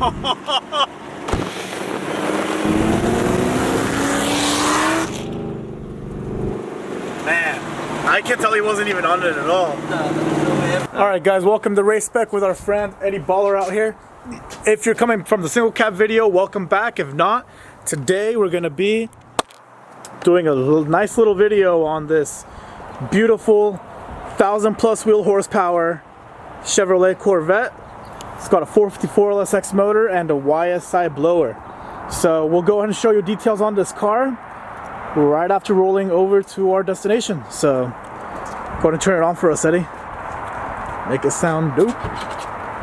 Man, I can tell he wasn't even on it at all. Alright guys, welcome to Race Spec with our friend Eddie Baller out here. If you're coming from the single cab video, welcome back. If not, today we're gonna be doing a nice little video on this beautiful 1,000+ wheel horsepower Chevrolet Corvette. It's got a 454 LSX motor and a YSI blower. So we'll go ahead and show you details on this car right after rolling over to our destination. So go ahead and turn it on for us, Eddie. Make it sound dope.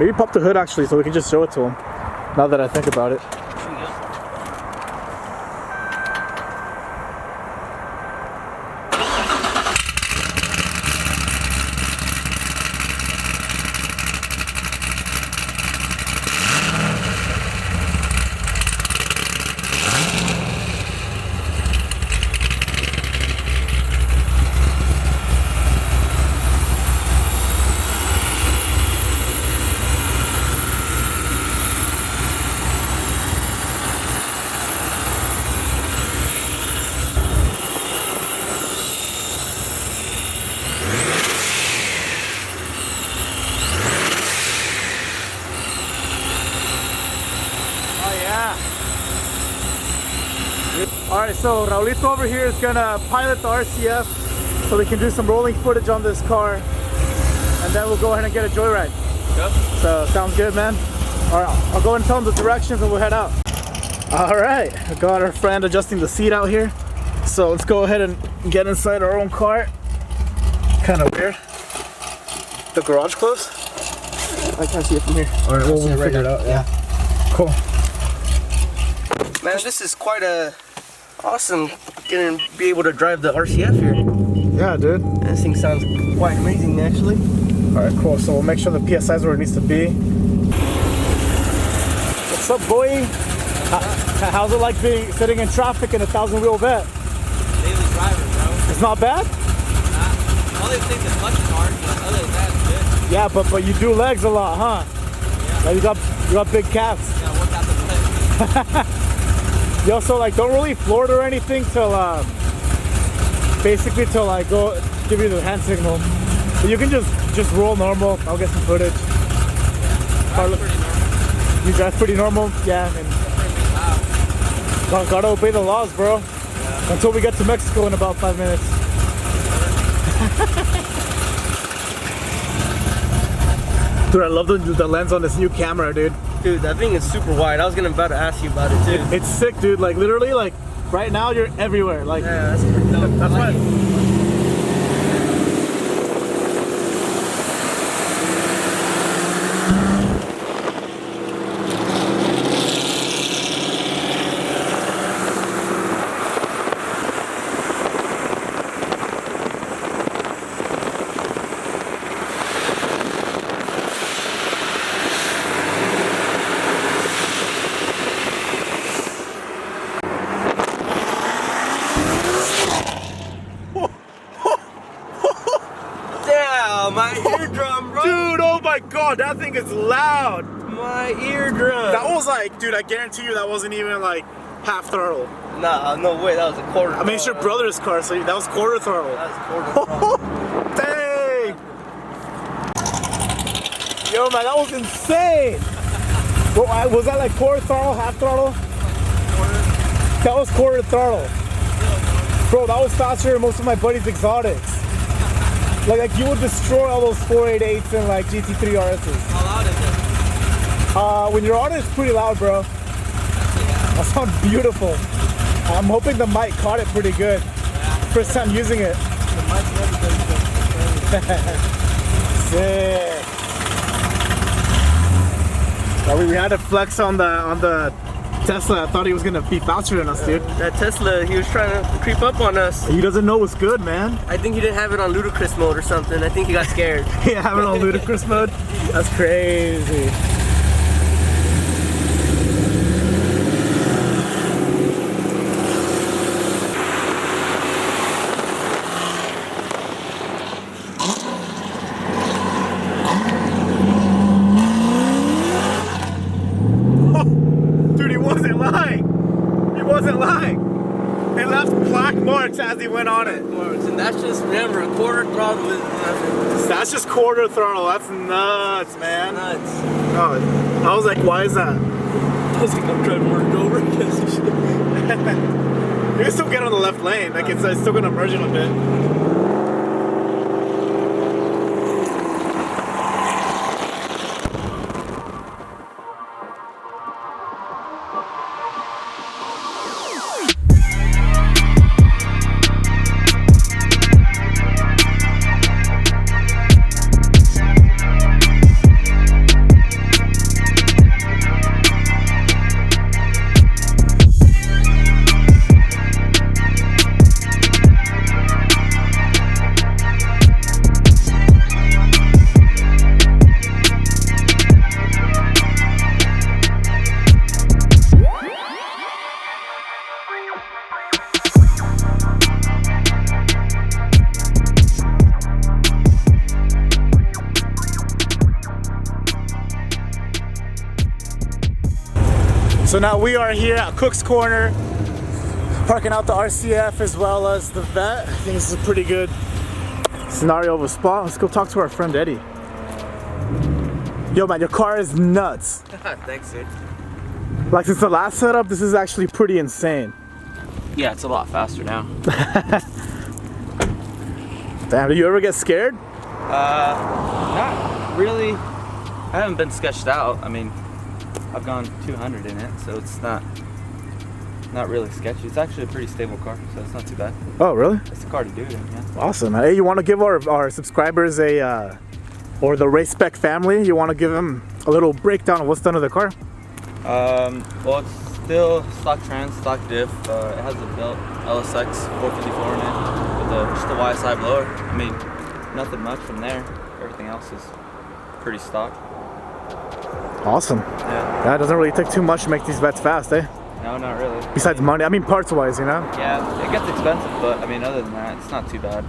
Maybe pop the hood actually so we can just show it to him, now that I think about it. Alright, so Raulito over here is gonna pilot the RCF so we can do some rolling footage on this car, and then we'll go ahead and get a joyride. Yep. So sounds good, man. Alright, I'll go and tell him the directions and we'll head out. Alright, I got our friend adjusting the seat out here. So let's go ahead and get inside our own car. Kind of weird. The garage closed? I can't see it from here. Alright, we'll figure it out. Yeah. Cool. Man, this is quite awesome getting be able to drive the RCF here. Yeah, dude. This thing sounds quite amazing, actually. All right, cool. So we'll make sure the PSI is where it needs to be. What's up, boy? How's it like sitting in traffic in a 1,000-wheel vet? Daily driver, bro. It's not bad. All they think the clutch is hard, but other than that, it's good. Yeah, but you do legs a lot, huh? Yeah. Like you got big calves. Yeah, work out the legs. Yo, so like don't really floor it or anything till basically till I go give you the hand signal. But you can just roll normal. I'll get some footage. Yeah, pretty normal. You drive pretty normal? Yeah, I mean, gotta obey the laws, bro. Yeah. Until we get to Mexico in about 5 minutes. Dude, I love the lens on this new camera, dude. Dude, that thing is super wide. I was about to ask you about it too. It's sick, dude. Like literally, like right now you're everywhere. Like yeah, that's pretty dope. That's right. My eardrum, bro. Dude, oh my god, that thing is loud. My eardrum. That was like, dude, I guarantee you that wasn't even like half throttle. Nah, no way, that was a quarter. I mean, it's your brother's car, so that was quarter throttle. That was quarter throttle. Dang! Yo, man, that was insane. Well, was that like quarter throttle, half throttle? That was quarter throttle. Bro, that was faster than most of my buddies' exotics. Like you would destroy all those 488s and like GT3 RSs. How loud is it? When you're on it, it's pretty loud, bro. That sounds beautiful. I'm hoping the mic caught it pretty good. Yeah. First time using it. The mic's really good. Sick. Well, we had to flex on the Tesla. I thought he was gonna be faster than us, dude. That Tesla, he was trying to creep up on us. He doesn't know what's good, man. I think he didn't have it on ludicrous mode or something. I think he got scared. Yeah, have it on ludicrous mode? That's crazy. went on it. And that's just, remember, a quarter throttle is That's just quarter throttle. That's nuts, man. nuts. Oh, I was like, why is that? I was like, I'm trying to work over because You can still get on the left lane. Like it's still gonna merge in a bit. So now we are here at Cook's Corner, parking out the RCF as well as the Vet. I think this is a pretty good scenario of a spot. Let's go talk to our friend Eddie. Yo man, your car is nuts. Thanks, dude. Like since the last setup, this is actually pretty insane. Yeah, it's a lot faster now. Damn, do you ever get scared? Not really. I haven't been sketched out. I mean, I've gone 200 in it, so it's not really sketchy. It's actually a pretty stable car, so it's not too bad. Oh, really? It's a car to do it in, yeah. Awesome. Hey, you want to give our subscribers or the Race Spec family, you want to give them a little breakdown of what's done to the car? Well, it's still stock trans, stock diff. It has a built LSX 454 in it with just a YSI blower. I mean, nothing much from there. Everything else is pretty stock. Awesome. Yeah. Yeah, it doesn't really take too much to make these Vets fast, eh? No, not really. Besides money, I mean parts-wise, you know? Yeah, it gets expensive, but I mean, other than that, it's not too bad.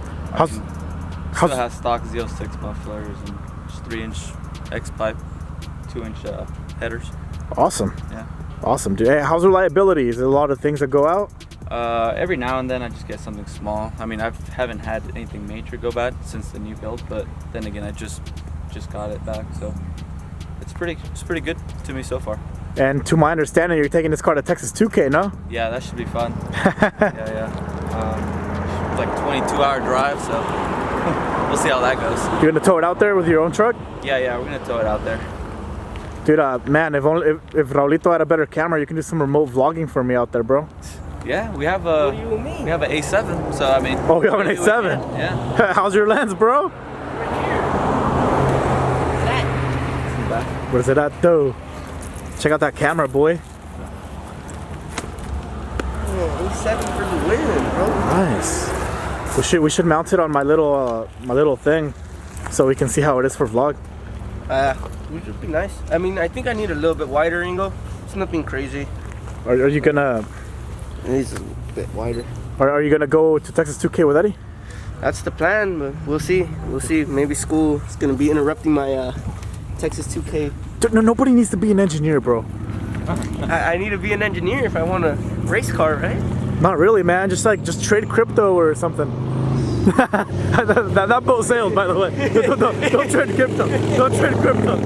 Still has stock Z06 mufflers and just 3-inch X-pipe, 2-inch headers. Awesome. Yeah. Awesome, dude. Hey, how's reliability? Is there a lot of things that go out? Every now and then I just get something small. I mean, I haven't had anything major go bad since the new build, but then again, I just got it back, so it's pretty good to me so far. And to my understanding, you're taking this car to Texas 2K, no? Yeah, that should be fun. yeah. Like 22-hour drive, so we'll see how that goes. You're gonna tow it out there with your own truck? Yeah, we're gonna tow it out there. Dude, man, if Raulito had a better camera, you can do some remote vlogging for me out there, bro. Yeah, we have a we have an A7, so I mean. Oh, we have an A7. Yeah. How's your lens, bro? Where's it at, though? Check out that camera, boy. Oh, A7 for the win, bro. Nice. We should mount it on my little thing, so we can see how it is for vlog. Which would be nice. I mean, I think I need a little bit wider angle. It's nothing crazy. Are you gonna? It needs a bit wider. Are you gonna go to Texas 2K with Eddie? That's the plan, but we'll see. We'll see. Maybe school is gonna be interrupting my Texas 2K. Dude, no, nobody needs to be an engineer, bro. I need to be an engineer if I want a race car, right? Not really, man. Just trade crypto or something. that boat sailed, by the way. Don't trade crypto. Don't trade crypto.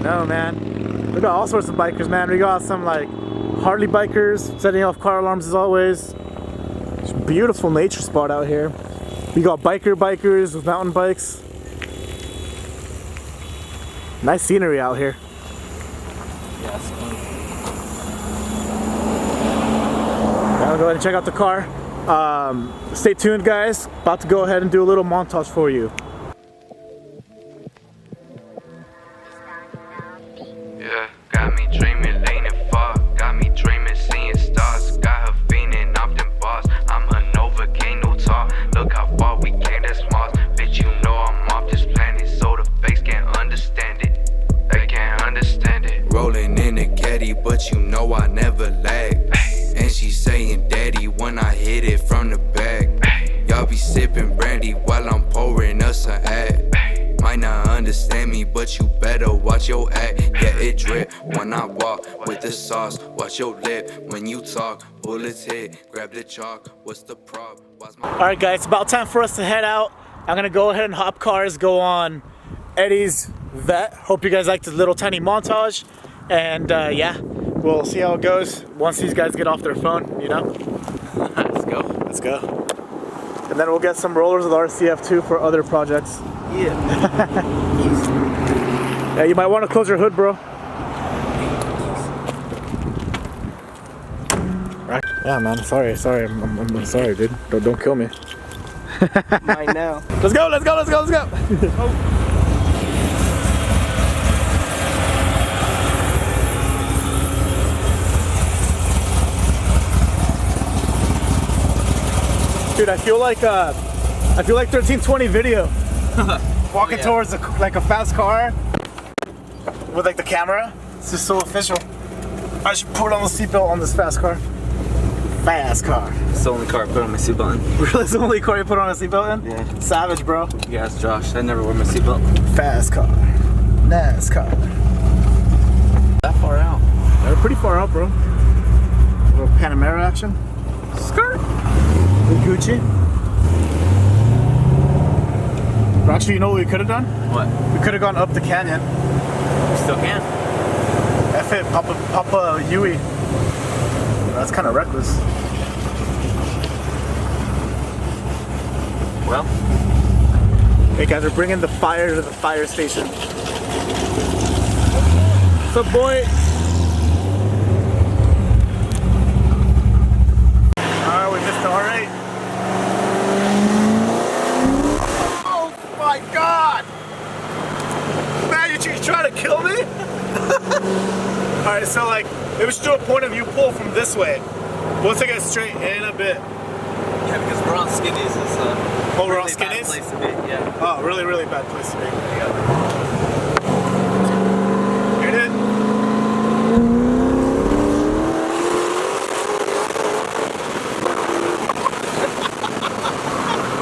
No, man. We got all sorts of bikers, man. We got some like Harley bikers setting off car alarms as always. It's a beautiful nature spot out here. We got bikers with mountain bikes. Nice scenery out here. Yeah, it's fun. I'll go ahead and check out the car. Stay tuned, guys. About to go ahead and do a little montage for you. Yeah, got me dreaming, leaning far. Got me dreaming, seeing stars. Got her fiending off them bars. I'm a Nova, can't no talk. Look how far we came, that's Mars. Bitch, you know I'm off this planet, so the fakes can't understand it. They can't understand it. Rolling in a caddy, but you know I never lag. And she saying daddy when I hit it from the back. Y'all be sipping brandy while I'm pouring us an ad. My might not understand me, but you better watch your act. Yeah, it drip when I walk with the sauce. Watch your lip when you talk. Bullets hit, grab the chalk. What's the prop? Alright guys, it's about time for us to head out. I'm gonna go ahead and hop cars, go on Eddie's Vet. Hope you guys liked this little tiny montage. And yeah, we'll see how it goes once these guys get off their phone, you know? Let's go. Let's go. And then we'll get some rollers with RCF too for other projects. Yeah. Yeah, you might want to close your hood, bro. Yeah, man. Sorry. I'm sorry, dude. Don't kill me. Mine now. Let's go. Oh. Dude, I feel like 1320 video. Walking towards like a fast car with like the camera. It's just so official. I should put on the seatbelt on this fast car. Fast car. It's the only car I put on my seatbelt in. Really? It's the only car you put on a seatbelt in? Yeah. Savage, bro. Yeah, it's Josh. I never wear my seatbelt. Fast car. NASCAR. That far out. They're pretty far out, bro. A little Panamera action. Skirt. The Gucci. But actually, you know what we could have done? What? We could have gone up the canyon. We still can. F it, Papa Yui. That's kind of reckless. Well. Hey guys, we're bringing the fire to the fire station. What's up, boy? Alright, we missed the R8. Oh my god! Man, you trying to kill me? Alright, so like, maybe we should do a point of view pull from this way. We'll take it straight in a bit. Yeah, because we're on Skinnies. It's Oh, we're on really bad Skinnies? place to be. Yeah. Oh, really, really bad place to be. Yeah. Hit it.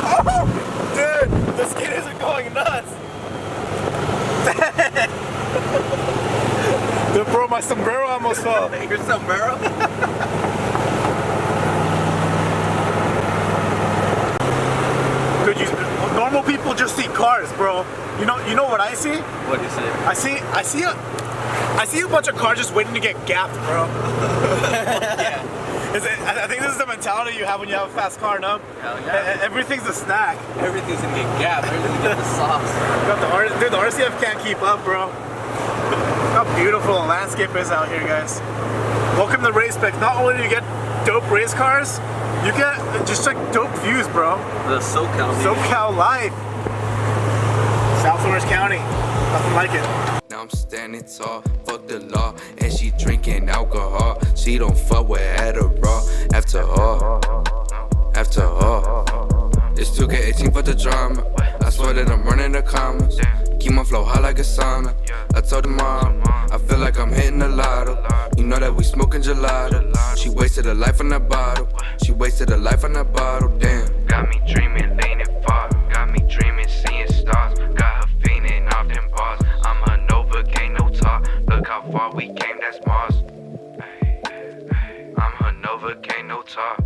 Oh, dude, the Skinnies are going nuts. Dude, bro, my sombrero almost fell. Your sombrero? Dude, normal people just see cars, bro. You know what I see? What do you say? I see a bunch of cars just waiting to get gapped, bro. Yeah. I think this is the mentality you have when you have a fast car, no? Hell yeah. Everything's a snack. Everything's gonna get gapped. Everything's gonna get the sauce. Dude, the RCF can't keep up, bro. Look how beautiful the landscape is out here, guys. Welcome to Race Spec. Not only do you get dope race cars, you get just like dope views, bro. The SoCal. SoCal life. South Orange County. Nothing like it. Now I'm standing tall, fuck the law, and she drinking alcohol. She don't fuck with Adderall. After all, it's 2K18 for the drama. I swear that I'm running the commas. Keep my flow high like a sauna. I told her mom, I feel like I'm hitting the lotto. You know that we smoking gelato. She wasted her life on that bottle. She wasted her life on that bottle, damn. Got me dreaming, leaning far. Got me dreaming, seeing stars. Got her fiending off them bars. I'm her Nova, can't no talk. Look how far we came, that's Mars. I'm her Nova, can't no talk.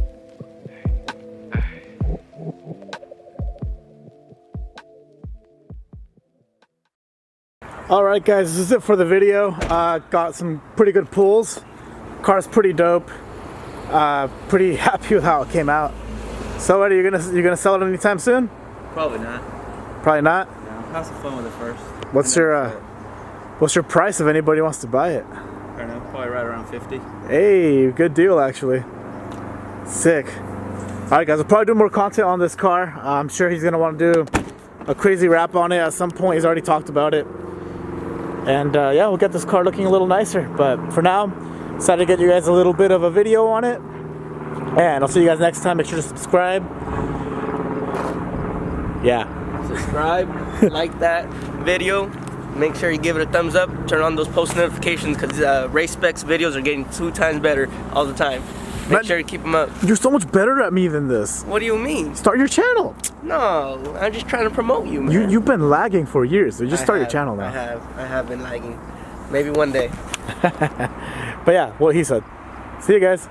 Alright guys, this is it for the video. Got some pretty good pulls. Car's pretty dope. Pretty happy with how it came out. So Eddie, you're gonna sell it anytime soon? Probably not. Probably not? No. Have some fun with it first. What's your price if anybody wants to buy it? I don't know, probably right around 50. Hey, good deal actually. Sick. Alright guys, we'll probably do more content on this car. I'm sure he's gonna want to do a crazy wrap on it at some point. He's already talked about it. And yeah, we'll get this car looking a little nicer. But for now, decided to get you guys a little bit of a video on it. And I'll see you guys next time. Make sure to subscribe. Yeah. Subscribe, like that video. Make sure you give it a thumbs up. Turn on those post notifications because Race Specs videos are getting 2 times better all the time. Make sure you keep them up. You're so much better at me than this. What do you mean? Start your channel. No, I'm just trying to promote you, man. You've been lagging for years, so just start your channel now. I have been lagging. Maybe one day. But yeah, what he said. See you guys.